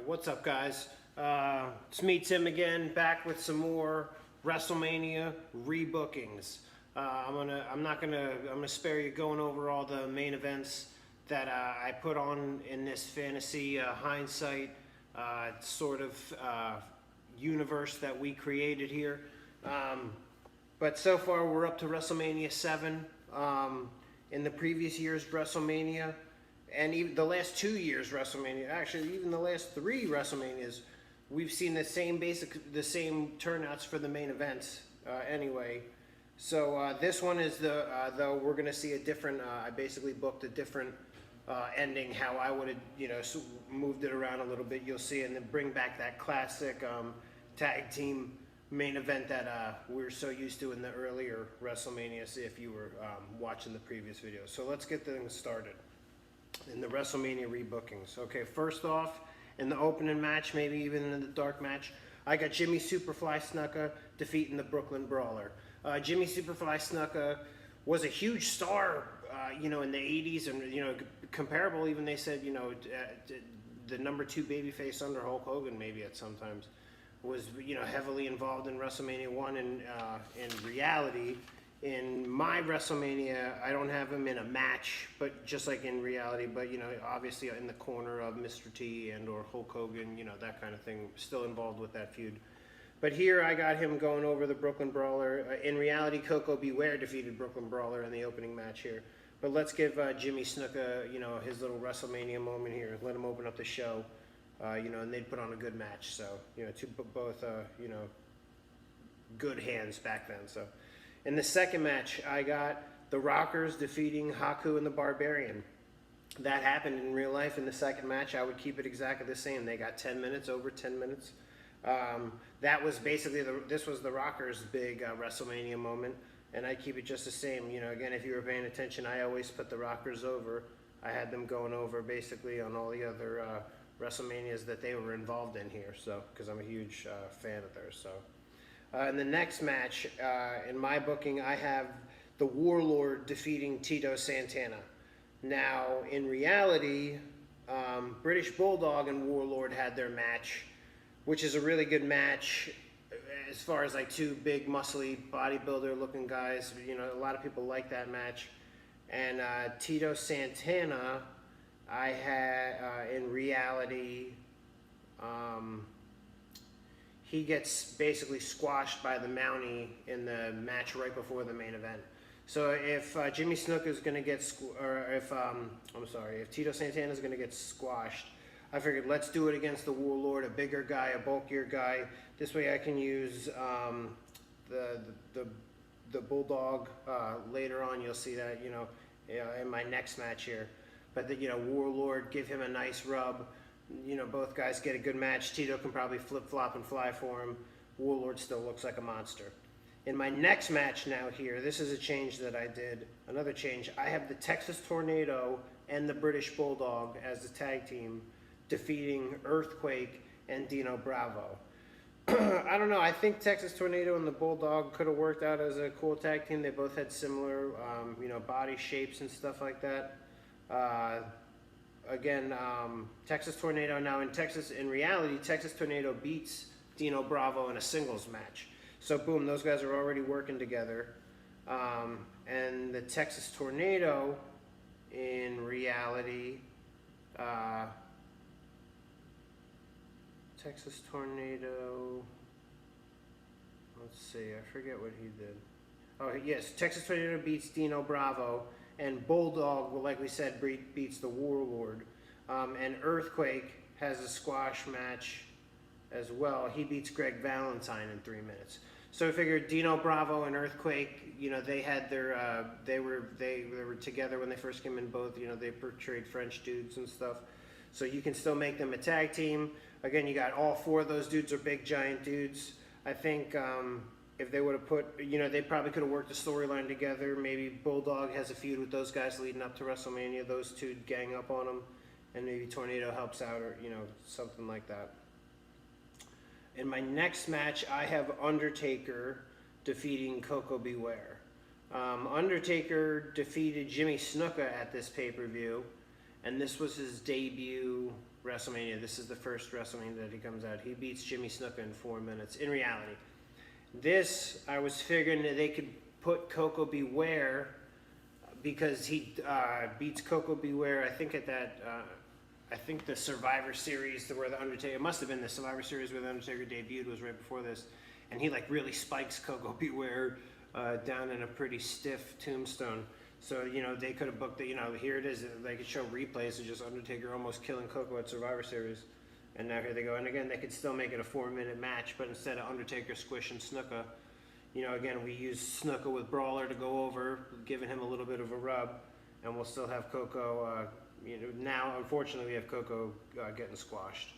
What's up, guys? It's me, Tim, again, back with some more WrestleMania rebookings. I'm gonna spare you going over all the main events that I put on in this fantasy hindsight sort of universe that we created here. But so far, we're up to WrestleMania 7. In the previous year's WrestleMania, and even the last 2 years WrestleMania, actually even the last 3 WrestleManias, we've seen the same turnouts for the main events anyway. So this one is though we're gonna see a different. I basically booked a different ending. How I would have moved it around a little bit. You'll see, and then bring back that classic tag team main event that we're so used to in the earlier WrestleManias if you were watching the previous video. So let's get things started in the WrestleMania rebookings. Okay, first off, in the opening match, maybe even in the dark match, I got Jimmy Superfly Snuka defeating the Brooklyn Brawler. Jimmy Superfly Snuka was a huge star, in the 80s, and comparable, even they said, the number 2 babyface under Hulk Hogan maybe at sometimes. Was heavily involved in WrestleMania 1, and in reality, in my WrestleMania, I don't have him in a match, but just like in reality, but obviously in the corner of Mr. T and or Hulk Hogan, that kind of thing, still involved with that feud. But here I got him going over the Brooklyn Brawler. In reality, Koko Ware defeated Brooklyn Brawler in the opening match here. But let's give Jimmy Snuka, his little WrestleMania moment here. Let him open up the show. And they'd put on a good match. So, both, good hands back then. So, in the second match, I got the Rockers defeating Haku and the Barbarian. That happened in real life in the second match. I would keep it exactly the same. They got 10 minutes, over 10 minutes. That was basically, this was the Rockers' big WrestleMania moment. And I keep it just the same. Again, if you were paying attention, I always put the Rockers over. I had them going over basically on all the other WrestleManias that they were involved in here, so because I'm a huge fan of theirs. So in the next match, in my booking, I have the Warlord defeating Tito Santana. Now in reality, British Bulldog and Warlord had their match, which is a really good match as far as like 2 big muscly bodybuilder looking guys. A lot of people like that match. And Tito Santana, I had, in reality, he gets basically squashed by the Mountie in the match right before the main event. So if Jimmy Snuka is going to get, if Tito Santana is going to get squashed, I figured let's do it against the Warlord, a bigger guy, a bulkier guy. This way I can use the Bulldog later on. You'll see that, in my next match here. But Warlord, give him a nice rub. Both guys get a good match. Tito can probably flip-flop and fly for him. Warlord still looks like a monster. In my next match now here, this is a change that I did. Another change. I have the Texas Tornado and the British Bulldog as the tag team defeating Earthquake and Dino Bravo. I don't know. I think Texas Tornado and the Bulldog could have worked out as a cool tag team. They both had similar, body shapes and stuff like that. Again, Texas Tornado. Now in reality, Texas Tornado beats Dino Bravo in a singles match. So boom, those guys are already working together. And the Texas Tornado, in reality, Texas Tornado, let's see, I forget what he did. Oh yes, Texas Tornado beats Dino Bravo, and Bulldog, like we said, beats the Warlord. And Earthquake has a squash match as well. He beats Greg Valentine in 3 minutes. So I figured Dino Bravo and Earthquake, they had their, they were together when they first came in. Both, they portrayed French dudes and stuff. So you can still make them a tag team. Again, you got all 4 of those dudes are big giant dudes. I think if they would have put, they probably could have worked a storyline together. Maybe Bulldog has a feud with those guys leading up to WrestleMania. Those 2 gang up on them, and maybe Tornado helps out, or something like that. In my next match, I have Undertaker defeating Koko Ware. Undertaker defeated Jimmy Snuka at this pay-per-view, and this was his debut WrestleMania. This is the first WrestleMania that he comes out. He beats Jimmy Snuka in 4 minutes. In reality, this, I was figuring that they could put Koko Beware, because he beats Koko Beware, I think at that, I think the Survivor Series where the Undertaker, it must have been the Survivor Series where the Undertaker debuted, was right before this, and he like really spikes Koko Beware down in a pretty stiff tombstone. So, you know, they could have booked it, you know, here it is, they could show replays of just Undertaker almost killing Koko at Survivor Series. And now here they go. And again, they could still make it a 4-minute match, but instead of Undertaker squishing Snuka, you know, again, we use Snuka with Brawler to go over, giving him a little bit of a rub, and we'll still have Koko, you know, now, unfortunately, we have Koko getting squashed.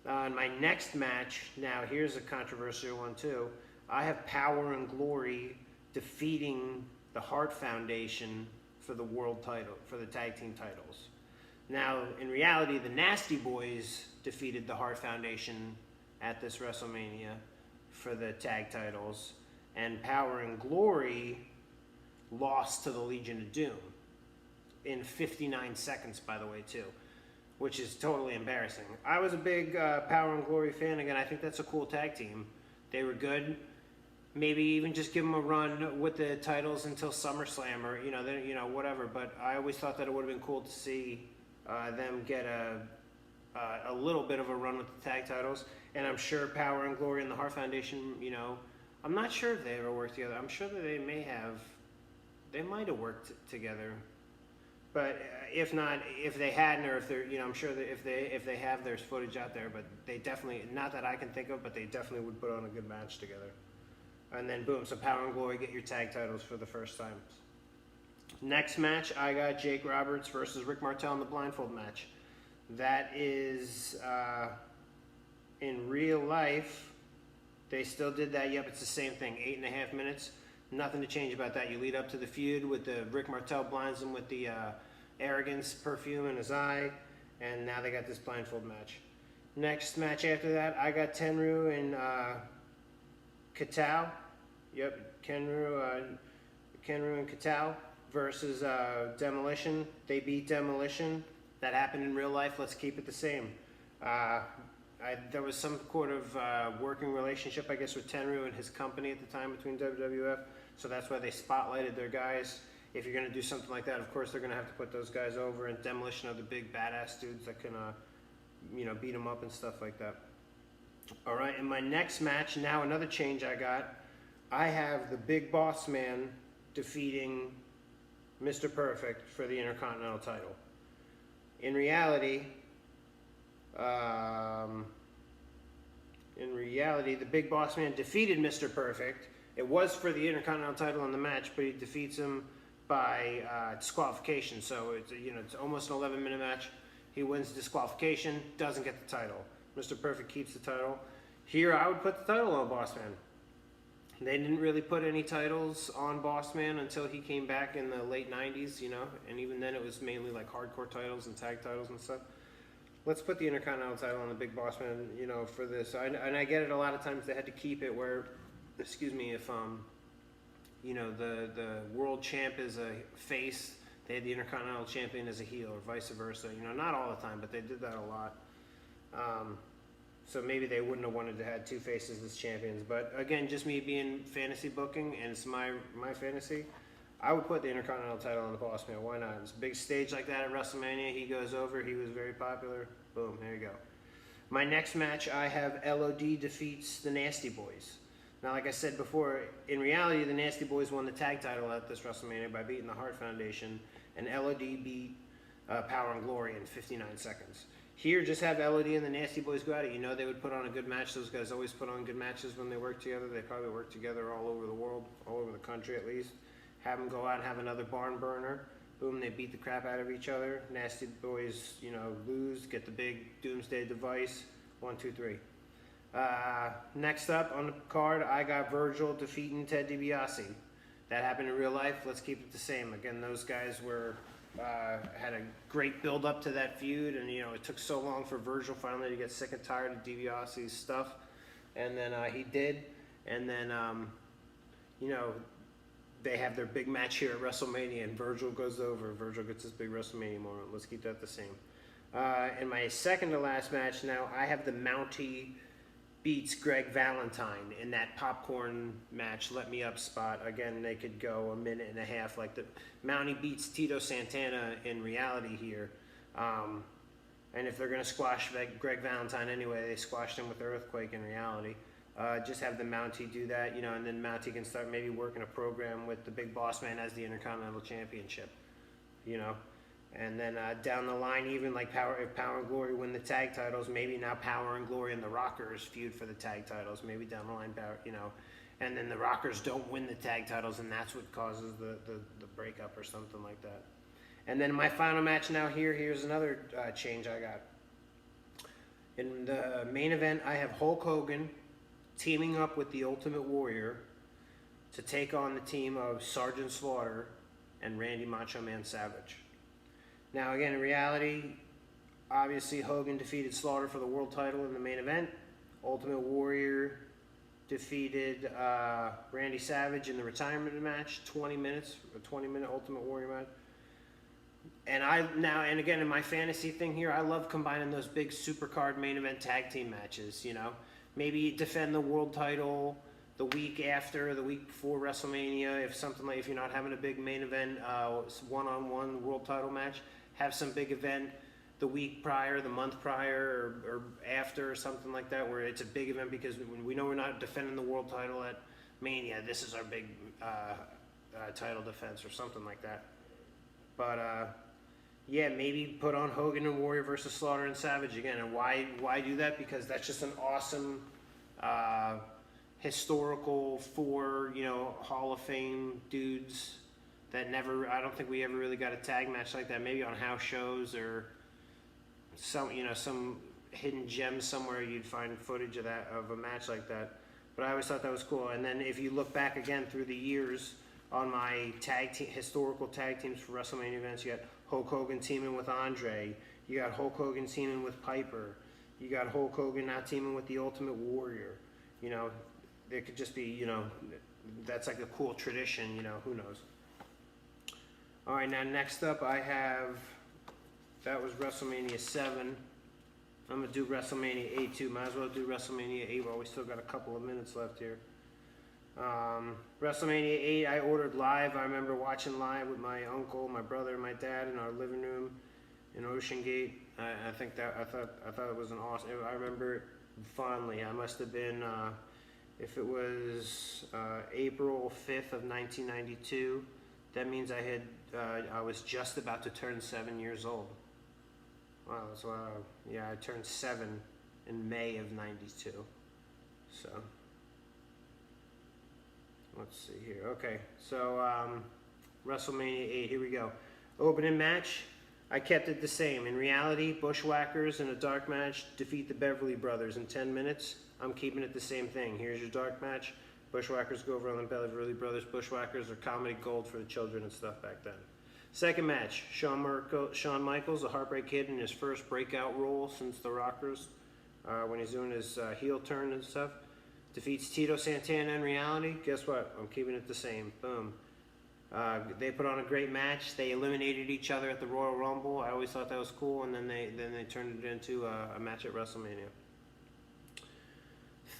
In my next match, now here's a controversial one too. I have Power and Glory defeating the Hart Foundation for the world title, for the tag team titles. Now, in reality, the Nasty Boys defeated the Hart Foundation at this WrestleMania for the tag titles, and Power and Glory lost to the Legion of Doom in 59 seconds, by the way, too, which is totally embarrassing. I was a big Power and Glory fan. Again, I think that's a cool tag team. They were good. Maybe even just give them a run with the titles until SummerSlam, or you know, whatever. But I always thought that it would have been cool to see them get a little bit of a run with the tag titles. And I'm sure Power and Glory and the Hart Foundation, you know, I'm not sure if they ever worked together. I'm sure that they might have worked together. But if not, if they hadn't, or if they're, you know, I'm sure that if they have, there's footage out there. But they definitely, not that I can think of, but they definitely would put on a good match together. And then boom, so Power and Glory get your tag titles for the first time. Next match, I got Jake Roberts versus Rick Martel in the blindfold match. That is, in real life, they still did that. Yep, it's the same thing, 8.5 minutes. Nothing to change about that. You lead up to the feud with the Rick Martel blinds him with the arrogance perfume in his eye, and now they got this blindfold match. Next match after that, I got Tenryu and Kitao. Yep, Tenryu and Kitao versus Demolition. They beat Demolition. That happened in real life. Let's keep it the same. There was some sort of working relationship, I guess, with Tenryu and his company at the time between WWF. So that's why they spotlighted their guys. If you're going to do something like that, of course, they're going to have to put those guys over. And Demolition are the big badass dudes that can, you know, beat them up and stuff like that. All right, in my next match, now another change I got. I have the Big Boss Man defeating Mr. Perfect for the Intercontinental title. In reality, the Big Boss Man defeated Mr. Perfect. It was for the Intercontinental title in the match, but he defeats him by disqualification. So it's, you know, it's almost an 11-minute match. He wins disqualification, doesn't get the title. Mr. Perfect keeps the title. Here, I would put the title on Bossman. They didn't really put any titles on Bossman until he came back in the late 90s, you know, and even then it was mainly like hardcore titles and tag titles and stuff. Let's put the Intercontinental title on the Big Bossman, you know, for this. And I get it, a lot of times they had to keep it where, excuse me, if, you know, the world champ is a face, they had the Intercontinental champion as a heel, or vice versa. You know, not all the time, but they did that a lot. So maybe they wouldn't have wanted to have two faces as champions. But again, just me being fantasy booking, and it's my fantasy, I would put the Intercontinental title on the Boss Man. Why not? It's a big stage like that at WrestleMania. He goes over. He was very popular. Boom, there you go. My next match, I have LOD defeats the Nasty Boys. Now, like I said before, in reality, the Nasty Boys won the tag title at this WrestleMania by beating the Hart Foundation, and LOD beat Power and Glory in 59 seconds. Here, just have LOD and the Nasty Boys go at it. You know they would put on a good match. Those guys always put on good matches when they work together. They probably work together all over the world, all over the country at least. Have them go out and have another barn burner. Boom, they beat the crap out of each other. Nasty Boys, you know, lose, get the big doomsday device. 1, 2, 3. Next up on the card, I got Virgil defeating Ted DiBiase. That happened in real life. Let's keep it the same. Again, those guys were had a great build up to that feud, and you know it took so long for Virgil finally to get sick and tired of DiBiase's stuff, and then he did, and then you know they have their big match here at WrestleMania, and Virgil goes over. Virgil gets his big WrestleMania moment. Let's keep that the same. In my second to last match now, I have the Mountie beats Greg Valentine in that popcorn match, let me up spot. Again, they could go a minute and a half. Like the Mountie beats Tito Santana in reality here. And if they're going to squash Greg Valentine anyway, they squashed him with Earthquake in reality. Just have the Mountie do that, you know, and then Mountie can start maybe working a program with the big Bossman as the Intercontinental Championship, you know. And then down the line, even like if Power and Glory win the tag titles, maybe now Power and Glory and the Rockers feud for the tag titles. Maybe down the line, Power, you know, and then the Rockers don't win the tag titles, and that's what causes the breakup or something like that. And then my final match now here's another change I got. In the main event, I have Hulk Hogan teaming up with the Ultimate Warrior to take on the team of Sergeant Slaughter and Randy Macho Man Savage. Now again, in reality, obviously Hogan defeated Slaughter for the world title in the main event. Ultimate Warrior defeated Randy Savage in the retirement match, 20 minutes, a 20-minute Ultimate Warrior match. And again, in my fantasy thing here, I love combining those big supercard main event tag team matches, you know. Maybe defend the world title the week after, the week before WrestleMania, if you're not having a big main event, one-on-one world title match, have some big event the week prior, the month prior, or after, or something like that, where it's a big event because we know we're not defending the world title at Mania. This is our big title defense or something like that. But yeah, maybe put on Hogan and Warrior versus Slaughter and Savage again. And why do that? Because that's just an awesome historical Hall of Fame dudes that I don't think we ever really got a tag match like that. Maybe on house shows or some hidden gem somewhere you'd find footage of a match like that. But I always thought that was cool. And then if you look back again through the years on my historical tag teams for WrestleMania events, you got Hulk Hogan teaming with Andre. You got Hulk Hogan teaming with Piper. You got Hulk Hogan now teaming with the Ultimate Warrior. You know, there could just be, you know, that's like a cool tradition, you know, who knows. All right, now next up that was WrestleMania 7. I'm going to do WrestleMania 8 too. Might as well do WrestleMania 8 while we still got a couple of minutes left here. WrestleMania 8 I ordered live. I remember watching live with my uncle, my brother, and my dad in our living room in Ocean Gate. I thought it was an awesome. I remember it fondly. I must have been if it was April 5th of 1992. That means I was just about to turn 7 years old. Wow, that's wow. Yeah, I turned 7 in May of 92. So let's see here. Okay, so WrestleMania 8, here we go. Opening match, I kept it the same. In reality, Bushwhackers in a dark match defeat the Beverly Brothers in 10 minutes. I'm keeping it the same thing. Here's your dark match. Bushwhackers go over on the Beverly Brothers. Bushwhackers are comedy gold for the children and stuff back then. Second match, Shawn Michaels, the Heartbreak Kid, in his first breakout role since the Rockers, when he's doing his heel turn and stuff. Defeats Tito Santana in reality. Guess what? I'm keeping it the same. Boom. They put on a great match. They eliminated each other at the Royal Rumble. I always thought that was cool, and then they turned it into a match at WrestleMania.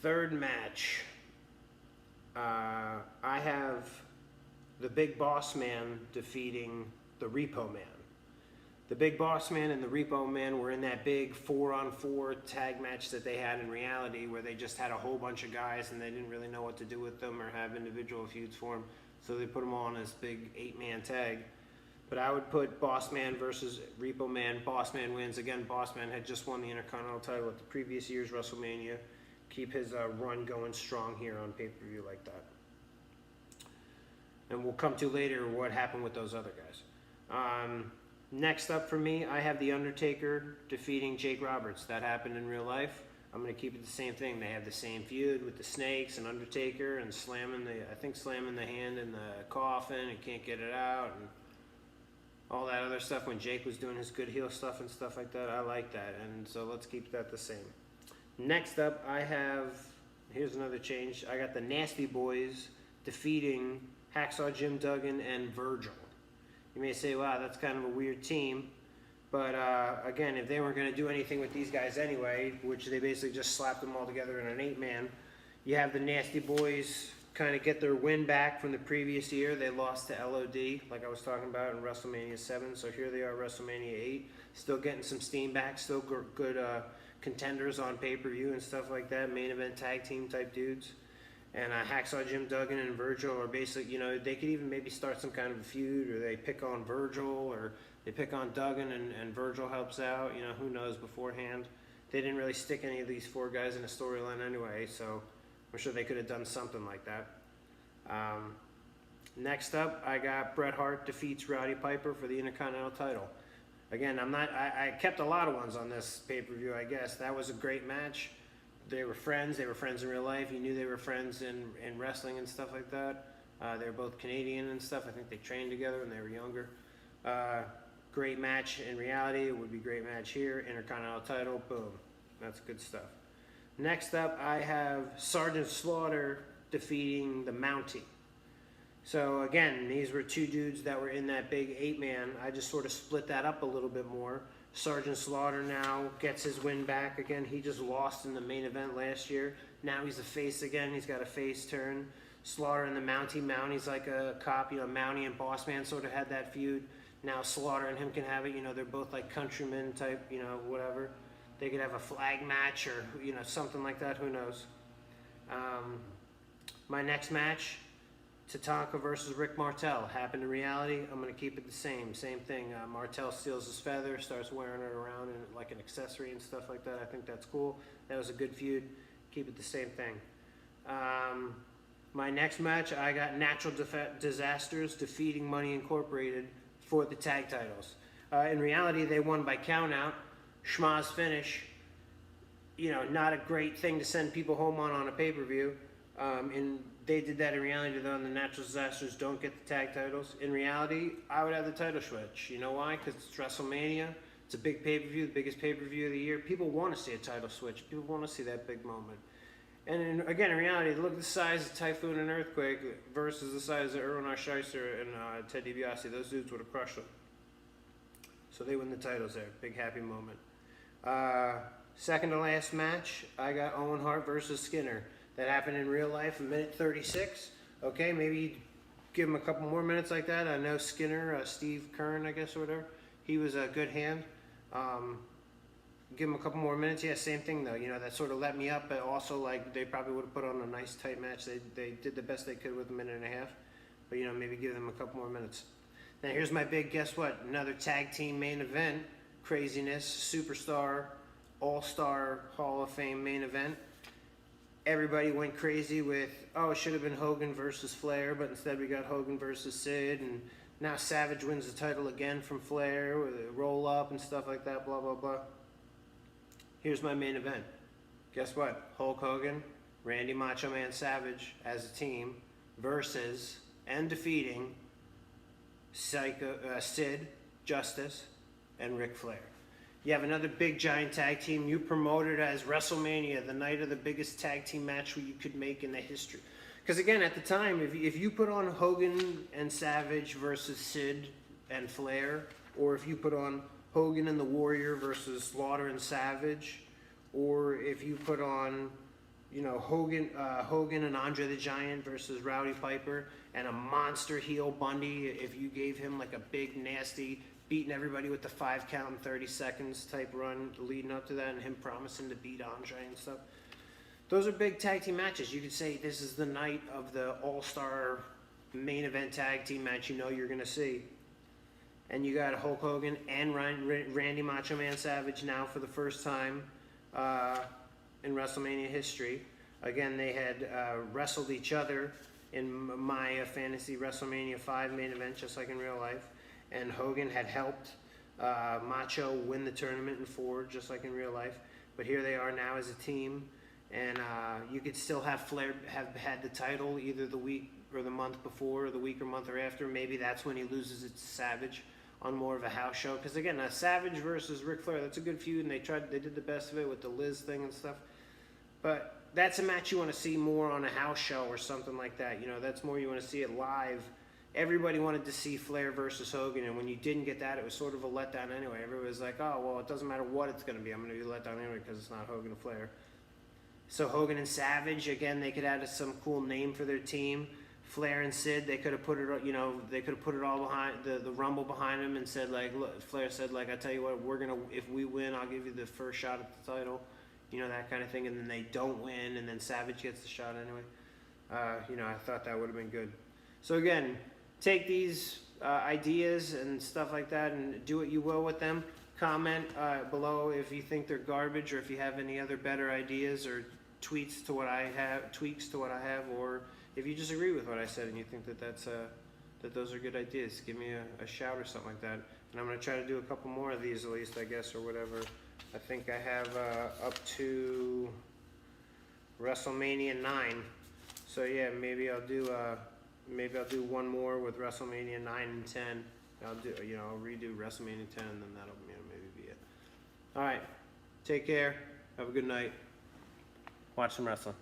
Third match, I have the Big Boss Man defeating the Repo Man. The Big Boss Man and the Repo Man were in that big 4-on-4 tag match that they had in reality, where they just had a whole bunch of guys and they didn't really know what to do with them or have individual feuds for them. So they put them all on this big 8-man tag. But I would put Boss Man versus Repo Man. Boss Man wins. Again, Boss Man had just won the Intercontinental title at the previous year's WrestleMania. Keep his run going strong here on pay-per-view like that. And we'll come to later what happened with those other guys. Next up for me, I have The Undertaker defeating Jake Roberts. That happened in real life. I'm going to keep it the same thing. They have the same feud with the Snakes and Undertaker and slamming the hand in the coffin and can't get it out and all that other stuff when Jake was doing his good heel stuff and stuff like that. I like that, and so let's keep that the same. Next up, here's another change. I got the Nasty Boys defeating Hacksaw Jim Duggan and Virgil. You may say, wow, that's kind of a weird team. But again, if they weren't going to do anything with these guys anyway, which they basically just slapped them all together in an 8-man, you have the Nasty Boys kind of get their win back from the previous year. They lost to LOD, like I was talking about in WrestleMania 7. So here they are, WrestleMania 8, still getting some steam back, still good contenders on pay-per-view and stuff like that, main event tag team type dudes. And Hacksaw Jim Duggan and Virgil are basically, you know, they could even maybe start some kind of a feud, or they pick on Virgil, or they pick on Duggan and Virgil helps out, you know, who knows beforehand. They didn't really stick any of these 4 guys in a storyline anyway, so I'm sure they could have done something like that. Next up, I got Bret Hart defeats Rowdy Piper for the Intercontinental title. Again, I kept a lot of ones on this pay-per-view, I guess. That was a great match. They were friends in real life. You knew they were friends in wrestling and stuff like that. They were both Canadian and stuff. I think they trained together when they were younger. Great match in reality. It would be a great match here. Intercontinental title, boom. That's good stuff. Next up, I have Sergeant Slaughter defeating the Mountie. So again, these were 2 dudes that were in that big 8-man. I just sort of split that up a little bit more. Sergeant Slaughter now gets his win back again. He just lost in the main event last year. Now he's a face again. He's got a face turn. Slaughter and the Mountie. Mountie's like a cop. You know, Mountie and Bossman sort of had that feud. Now Slaughter and him can have it. You know, they're both like countrymen type, you know, whatever. They could have a flag match or, you know, something like that. Who knows? My next match, Tatanka versus Rick Martel. Happened in reality. I'm going to keep it the same. Same thing. Martel steals his feather, starts wearing it around in, like an accessory and stuff like that. I think that's cool. That was a good feud. Keep it the same thing. My next match, I got Natural Disasters defeating Money Incorporated for the tag titles. In reality, they won by countout. Schmaz finish. You know, not a great thing to send people home on a pay-per-view. And they did that in reality, though, and the Natural Disasters don't get the tag titles. In reality, I would have the title switch. You know why? Because it's WrestleMania. It's a big pay-per-view, the biggest pay-per-view of the year. People want to see a title switch. People want to see that big moment. And again, in reality, look at the size of Typhoon and Earthquake versus the size of Erwin R. Scheister and Ted DiBiase. Those dudes would have crushed them. So they win the titles there. Big happy moment. Second to last match, I got Owen Hart versus Skinner. That happened in real life, a minute 36. Okay, maybe give him a couple more minutes like that. I know Skinner, Steve Kern, I guess, or whatever. He was a good hand. Give him a couple more minutes. Yeah, same thing, though. You know, that sort of let me up, but also, like, they probably would have put on a nice, tight match. They did the best they could with a minute and a half. But, you know, maybe give them a couple more minutes. Now, here's my big, guess what? Another tag team main event. Craziness. Superstar, All-Star, Hall of Fame main event. Everybody went crazy with, oh, it should have been Hogan versus Flair, but instead we got Hogan versus Sid, and now Savage wins the title again from Flair with a roll-up and stuff like that, blah, blah, blah. Here's my main event. Guess what? Hulk Hogan, Randy Macho Man Savage as a team versus and defeating Sid, Justice, and Ric Flair. You have another big giant tag team. You promoted as WrestleMania, the night of the biggest tag team match you could make in the history. Because again, at the time, if you put on Hogan and Savage versus Sid and Flair, or if you put on Hogan and the Warrior versus Slaughter and Savage, or if you put on, you know, Hogan and Andre the Giant versus Rowdy Piper, and a monster heel Bundy, if you gave him like a big nasty beating everybody with the 5 count in 30 seconds type run leading up to that, and him promising to beat Andre and stuff. Those are big tag team matches. You could say this is the night of the all-star main event tag team match you know you're going to see. And you got Hulk Hogan and Randy Macho Man Savage now for the first time in WrestleMania history. Again, they had wrestled each other in my fantasy WrestleMania 5 main event, just like in real life. And Hogan had helped Macho win the tournament in 4, just like in real life. But here they are now as a team. And you could still have Flair have had the title either the week or the month before, or the week or month or after. Maybe that's when he loses it to Savage on more of a house show. Because again, Savage versus Ric Flair, that's a good feud, and they did the best of it with the Liz thing and stuff. But that's a match you want to see more on a house show or something like that. You know, that's more you want to see it live everybody wanted to see Flair versus Hogan, and when you didn't get that, it was sort of a letdown anyway. Everybody was like, oh, well, it doesn't matter what it's going to be. I'm going to be let down anyway because it's not Hogan and Flair. So Hogan and Savage, again, they could add some cool name for their team. Flair and Sid, they could have put it, you know, they could have put it all behind the Rumble behind them and said, like, look, Flair said, like, I tell you what, we're gonna, if we win, I'll give you the first shot at the title, you know, that kind of thing. And then they don't win, and then Savage gets the shot anyway. You know, I thought that would have been good. So again, take these ideas and stuff like that, and do what you will with them. Comment below if you think they're garbage, or if you have any other better ideas or tweaks to what I have, or if you disagree with what I said and you think that that those are good ideas, give me a shout or something like that. And I'm going to try to do a couple more of these at least, I guess, or whatever. I think I have up to WrestleMania 9. So yeah, maybe I'll do one more with WrestleMania 9 and 10. I'll do, you know, I'll redo WrestleMania 10, and then that'll, you know, maybe be it. All right, take care. Have a good night. Watch some wrestling.